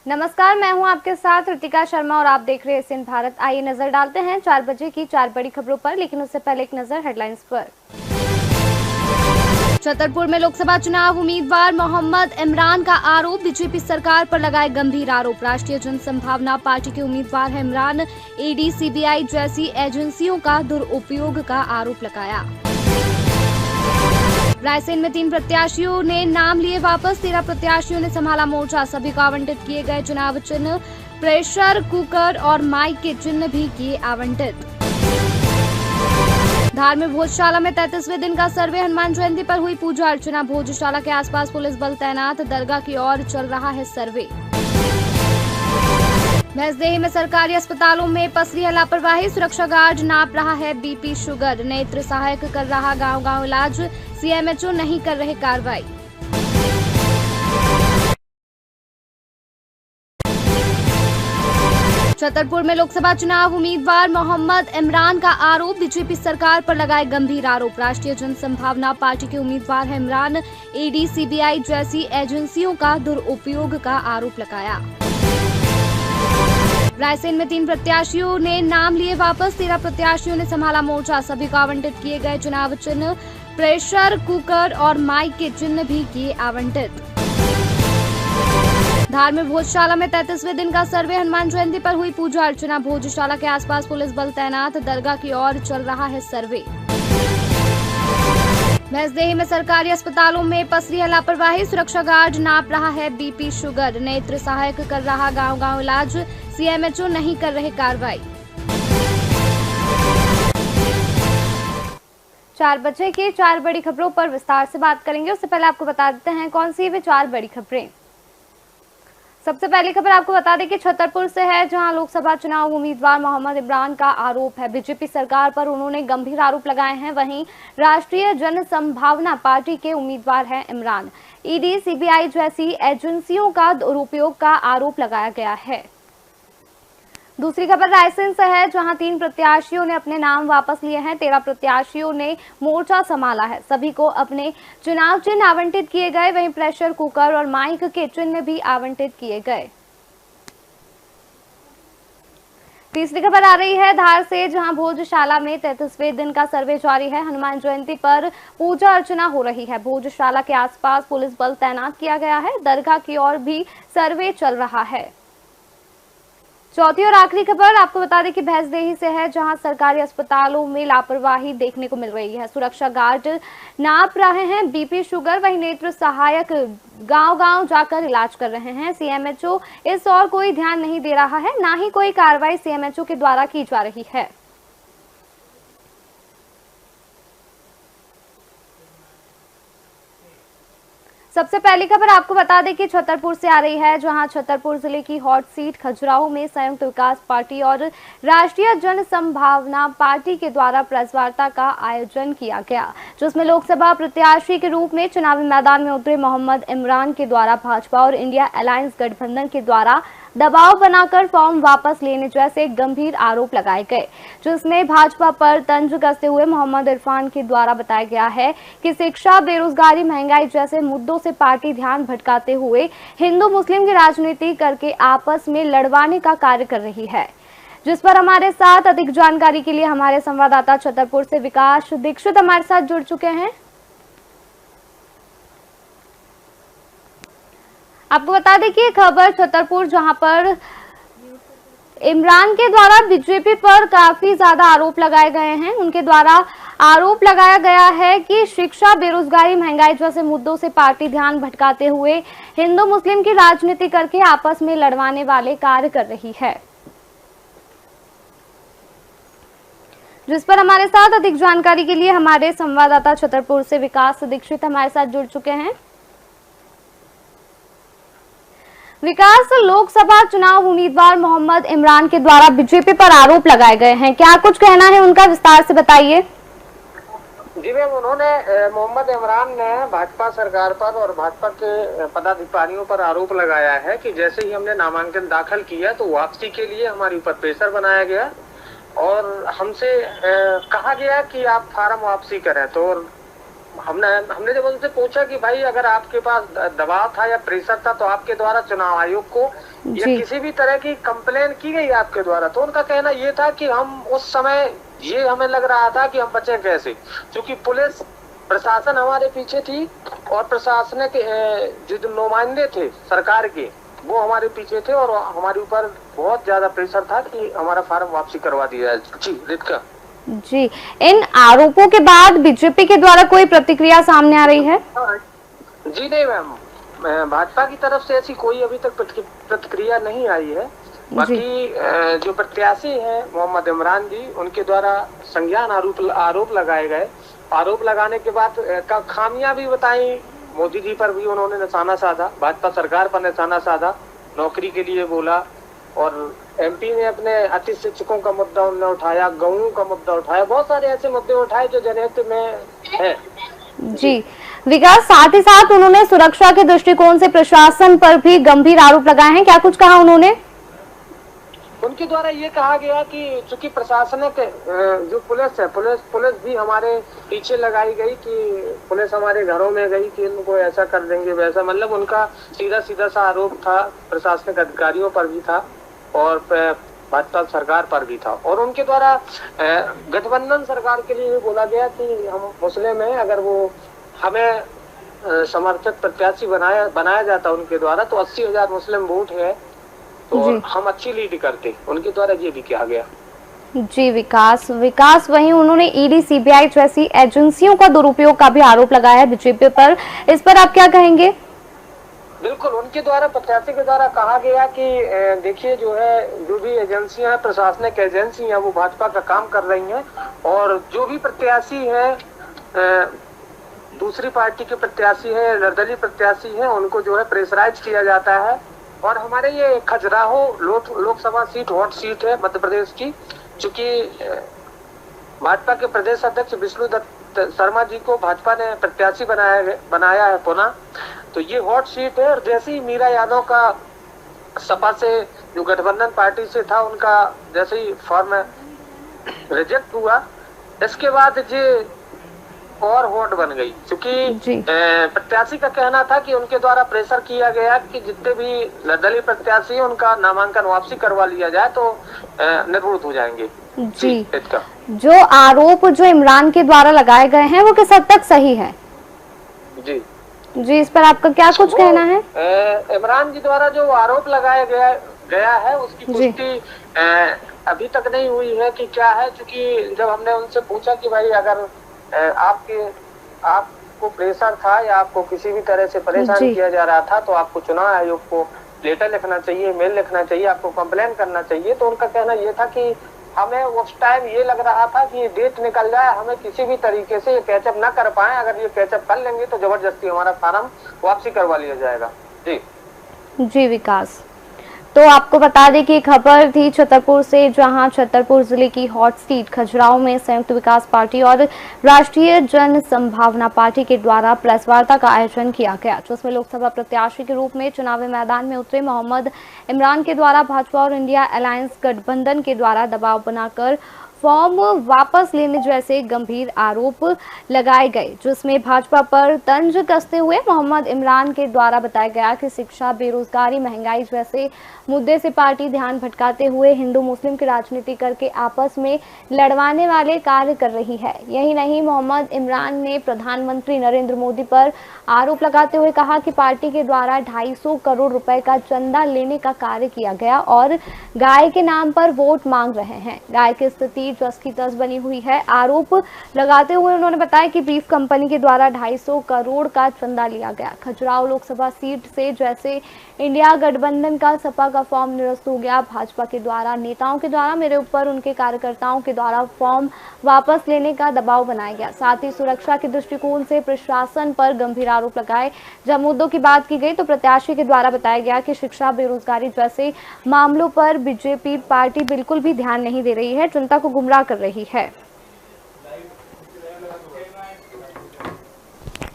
नमस्कार, मैं हूं आपके साथ ऋतिका शर्मा और आप देख रहे हैं सिंध भारत। आइए नजर डालते हैं 4 बजे की 4 बड़ी खबरों पर, लेकिन उससे पहले एक नजर हेडलाइंस पर। छतरपुर में लोकसभा चुनाव, उम्मीदवार मोहम्मद इमरान का आरोप, बीजेपी सरकार पर लगाए गंभीर आरोप। राष्ट्रीय जनसंभावना पार्टी के उम्मीदवार हैं इमरान, ईडी, सीबीआई जैसी एजेंसियों का दुरुपयोग का आरोप लगाया। रायसेन में 3 प्रत्याशियों ने नाम लिए वापस, 13 प्रत्याशियों ने संभाला मोर्चा। सभी को आवंटित किए गए चुनाव चिन्ह, प्रेशर कुकर और माइक के चिन्ह भी किए आवंटित। धार में भोजशाला में 33वें दिन का सर्वे, हनुमान जयंती पर हुई पूजा अर्चना। भोजशाला के आसपास पुलिस बल तैनात, दरगाह की ओर चल रहा है सर्वे। भैंसदेही में सरकारी अस्पतालों में पसरी है लापरवाही, सुरक्षा गार्ड नाप रहा है बीपी शुगर, नेत्र सहायक कर रहा गांव-गांव इलाज, सीएमएचओ नहीं कर रहे कार्रवाई। छतरपुर में लोकसभा चुनाव, उम्मीदवार मोहम्मद इमरान का आरोप, बीजेपी सरकार पर लगाए गंभीर आरोप। राष्ट्रीय जनसंभावना पार्टी के उम्मीदवार हैं इमरान, ईडी, सीबीआई जैसी एजेंसियों का दुरुपयोग का आरोप लगाया। रायसेन में 3 प्रत्याशियों ने नाम लिए वापस, 13 प्रत्याशियों ने संभाला मोर्चा। सभी को आवंटित किए गए चुनाव चिन्ह, प्रेशर कुकर और माइक के चिन्ह भी किए आवंटित। धार में भोजशाला में 33वें दिन का सर्वे, हनुमान जयंती पर हुई पूजा अर्चना। भोजशाला के आसपास पुलिस बल तैनात, दरगाह की ओर चल रहा है सर्वे। भैंसदेही में सरकारी अस्पतालों में पसरी है लापरवाही, सुरक्षा गार्ड नाप रहा है बीपी शुगर, नेत्र सहायक कर रहा गांव-गांव इलाज, सीएमएचओ नहीं कर रहे कार्रवाई। 4 बजे की 4 बड़ी खबरों पर विस्तार से बात करेंगे। उससे पहले आपको बता देते हैं कौन सी वे 4 बड़ी खबरें। सबसे पहली खबर आपको बता दें कि छतरपुर से है, जहां लोकसभा चुनाव उम्मीदवार मोहम्मद इमरान का आरोप है। बीजेपी सरकार पर उन्होंने गंभीर आरोप लगाए हैं। वहीं राष्ट्रीय जनसंभावना पार्टी के उम्मीदवार हैं इमरान, ईडी, सीबीआई जैसी एजेंसियों का दुरुपयोग का आरोप लगाया गया है। दूसरी खबर रायसेन से है, जहां 3 प्रत्याशियों ने अपने नाम वापस लिए हैं, 13 प्रत्याशियों ने मोर्चा संभाला है। सभी को अपने चुनाव चिन्ह आवंटित किए गए, वहीं प्रेशर कुकर और माइक के चिन्ह भी आवंटित किए गए। तीसरी खबर आ रही है धार से, जहां भोजशाला में 33वें दिन का सर्वे जारी है। हनुमान जयंती पर पूजा अर्चना हो रही है। भोजशाला के आसपास पुलिस बल तैनात किया गया है, दरगाह की ओर भी सर्वे चल रहा है। चौथी और आखिरी खबर आपको बता दें कि भैंसदेही से है, जहां सरकारी अस्पतालों में लापरवाही देखने को मिल रही है। सुरक्षा गार्ड नाप रहे हैं बीपी शुगर, वहीं नेत्र सहायक गांव-गांव जाकर इलाज कर रहे हैं। सीएमएचओ इस और कोई ध्यान नहीं दे रहा है, ना ही कोई कार्रवाई सीएमएचओ के द्वारा की जा रही है। सबसे पहली खबर आपको बता दें कि छतरपुर से आ रही है, जहां छतरपुर जिले की हॉट सीट खजुराहो में संयुक्त विकास पार्टी और राष्ट्रीय जनसंभावना पार्टी के द्वारा प्रेस वार्ता का आयोजन किया गया, जिसमें लोकसभा प्रत्याशी के रूप में चुनावी मैदान में उतरे मोहम्मद इमरान के द्वारा भाजपा और इंडिया अलायंस गठबंधन के द्वारा दबाव बनाकर फॉर्म वापस लेने जैसे गंभीर आरोप लगाए गए, जिसमें भाजपा पर तंज कसते हुए मोहम्मद इरफान के द्वारा बताया गया है कि शिक्षा, बेरोजगारी, महंगाई जैसे मुद्दों से पार्टी ध्यान भटकाते हुए हिंदू मुस्लिम की राजनीति करके आपस में लड़वाने का कार्य कर रही है। जिस पर हमारे साथ अधिक जानकारी के लिए हमारे संवाददाता छतरपुर से विकास दीक्षित हमारे साथ जुड़ चुके हैं। आपको बता दें कि खबर छतरपुर, जहां पर इमरान के द्वारा बीजेपी पर काफी ज्यादा आरोप लगाए गए हैं। उनके द्वारा आरोप लगाया गया है कि शिक्षा, बेरोजगारी, महंगाई जैसे मुद्दों से पार्टी ध्यान भटकाते हुए हिंदू मुस्लिम की राजनीति करके आपस में लड़वाने वाले कार्य कर रही है। जिस पर हमारे साथ अधिक जानकारी के लिए हमारे संवाददाता छतरपुर से विकास दीक्षित हमारे साथ जुड़ चुके हैं। विकास, लोकसभा चुनाव उम्मीदवार मोहम्मद इमरान के द्वारा बीजेपी पर आरोप लगाए गए हैं, क्या कुछ कहना है उनका, विस्तार से बताइए। जी मैम, उन्होंने मोहम्मद इमरान ने भाजपा सरकार पर और भाजपा के पदाधिकारियों पर आरोप लगाया है कि जैसे ही हमने नामांकन दाखिल किया तो वापसी के लिए हमारे ऊपर प्रेशर बनाया गया और हमसे कहा गया कि आप फार्म वापसी करें। तो हमने जब उनसे पूछा कि भाई अगर आपके पास दबाव था या प्रेशर था तो आपके द्वारा चुनाव आयोग को या किसी भी तरह की कंप्लेन की गई आपके द्वारा, तो उनका कहना ये था कि हम उस समय ये हमें लग रहा था कि हम बचें कैसे, क्योंकि पुलिस प्रशासन हमारे पीछे थी और प्रशासनिक जो नुमाइंदे थे सरकार के वो हमारे पीछे थे और हमारे ऊपर बहुत ज्यादा प्रेशर था कि हमारा फार्म वापसी करवा दिया जाए। जी रितिका जी, इन आरोपों के बाद बीजेपी के द्वारा कोई प्रतिक्रिया सामने आ रही है? जी नहीं मैम, भाजपा की तरफ से ऐसी कोई अभी तक प्रतिक्रिया नहीं आई है। बाकी जो प्रत्याशी हैं मोहम्मद इमरान जी, उनके द्वारा संज्ञान आरोप लगाए गए। आरोप लगाने के बाद खामियां भी बताई, मोदी जी पर भी उन्होंने निशाना साधा, भाजपा सरकार पर निशाना साधा, नौकरी के लिए बोला, और एमपी ने अपने अति शिक्षकों का मुद्दा उन्होंने उठाया, गऊ का मुद्दा उठाया, बहुत सारे ऐसे मुद्दे उठाए जो जनहित में है। जी विकास, साथ ही साथ उन्होंने सुरक्षा के दृष्टिकोण से प्रशासन पर भी गंभीर आरोप लगाए हैं, क्या कुछ कहा उन्होंने? उनके द्वारा ये कहा गया कि चूंकि प्रशासनिक जो पुलिस है, पुलिस भी हमारे पीछे लगाई गई कि पुलिस हमारे घरों में गई कि इनको ऐसा कर देंगे वैसा, मतलब उनका सीधा सा आरोप था, प्रशासनिक अधिकारियों पर भी था और भाजपा सरकार पर भी था। और उनके द्वारा गठबंधन सरकार के लिए भी बोला गया कि हम मुस्लिम हैं, अगर वो हमें समर्थित प्रत्याशी बनाया जाता उनके द्वारा तो 80,000 मुस्लिम वोट है तो हम अच्छी लीड करते, उनके द्वारा ये भी किया गया। जी विकास, वहीं उन्होंने ईडी, सीबीआई जैसी एजेंसियों का दुरुपयोग का भी आरोप लगाया है बीजेपी पर, इस पर आप क्या कहेंगे? बिल्कुल, उनके द्वारा प्रत्याशी के द्वारा कहा गया कि देखिए जो भी एजेंसियां हैं, प्रशासनिक एजेंसी हैं, वो भाजपा का काम कर रही हैं और जो भी प्रत्याशी हैं दूसरी पार्टी के प्रत्याशी हैं, निर्दलीय प्रत्याशी हैं, उनको जो है प्रेशराइज किया जाता है। और हमारे ये Khajuraho Lok Sabha seat hot seat है मध्य प्रदेश की, चूंकि भाजपा के प्रदेश अध्यक्ष विष्णु दत्त शर्मा जी को भाजपा ने प्रत्याशी बनाया है पुनः, तो ये हॉट सीट है। और जैसे ही मीरा यादव का सपा से जो गठबंधन पार्टी से था उनका जैसे ही फॉर्म रिजेक्ट हुआ, इसके बाद ये और हॉट बन गई, क्योंकि प्रत्याशी का कहना था कि उनके द्वारा प्रेशर किया गया कि जितने भी निर्दलीय प्रत्याशी हैं उनका नामांकन वापसी करवा लिया जाए तो निर्वृत्त हो जाएंगे। जी, जो आरोप जो इमरान के द्वारा लगाए गए हैं वो किस हद तक सही है? जी, इस पर आपका क्या कुछ कहना है? इमरान जी द्वारा जो आरोप लगाया गया है उसकी पुष्टि अभी तक नहीं हुई है कि क्या है, क्योंकि जब हमने उनसे पूछा कि भाई अगर आपको प्रेशर था या आपको किसी भी तरह से परेशान किया जा रहा था तो आपको चुनाव आयोग को लेटर लिखना चाहिए, मेल लिखना चाहिए, आपको कंप्लेन करना चाहिए। तो उनका कहना ये था कि हमें उस टाइम ये लग रहा था कि ये डेट निकल जाए, हमें किसी भी तरीके से ये कैचअप ना कर पाए, अगर ये कैचअप कर लेंगे तो जबरदस्ती हमारा फार्म वापसी करवा लिया जाएगा। जी विकास, तो आपको बता दें कि खबर थी छतरपुर से, जहां छतरपुर जिले की हॉट सीट खजुराहो में संयुक्त विकास पार्टी और राष्ट्रीय जन संभावना पार्टी के द्वारा प्रेस वार्ता का आयोजन किया गया, जिसमें लोकसभा प्रत्याशी के रूप में चुनावी मैदान में उतरे मोहम्मद इमरान के द्वारा भाजपा और इंडिया अलायंस गठबंधन के द्वारा दबाव बनाकर फॉर्म वापस लेने जैसे गंभीर आरोप लगाए गए, जिसमें भाजपा पर तंज कसते हुए मोहम्मद इमरान के द्वारा बताया गया कि शिक्षा, बेरोजगारी, महंगाई जैसे मुद्दे से पार्टी ध्यान भटकाते हुए हिंदू मुस्लिम की राजनीति करके आपस में लड़वाने वाले कार्य कर रही है। यही नहीं, मोहम्मद इमरान ने प्रधानमंत्री नरेंद्र मोदी पर आरोप लगाते हुए कहा कि पार्टी के द्वारा 250 करोड़ रुपए का चंदा लेने का कार्य किया गया और गाय के नाम पर वोट मांग रहे हैं। गाय की स्थिति जस की तस बनी हुई है। आरोप लगाते हुए उन्होंने बताया कि बीफ कंपनी के द्वारा 250 करोड़ का चंदा लिया गया। खजुराहो लोकसभा सीट से जैसे इंडिया गठबंधन का सपा का फॉर्म निरस्त हो गया, भाजपा के द्वारा नेताओं के द्वारा मेरे ऊपर उनके कार्यकर्ताओं के द्वारा फॉर्म वापस लेने का दबाव बनाया गया। साथ ही सुरक्षा के दृष्टिकोण से प्रशासन पर गंभीर आरोप लगाए। जब मुद्दों की बात की गई तो प्रत्याशी के द्वारा बताया गया कि शिक्षा, बेरोजगारी जैसे मामलों पर बीजेपी पार्टी बिल्कुल भी ध्यान नहीं दे रही है, जनता को गुमराह कर रही है।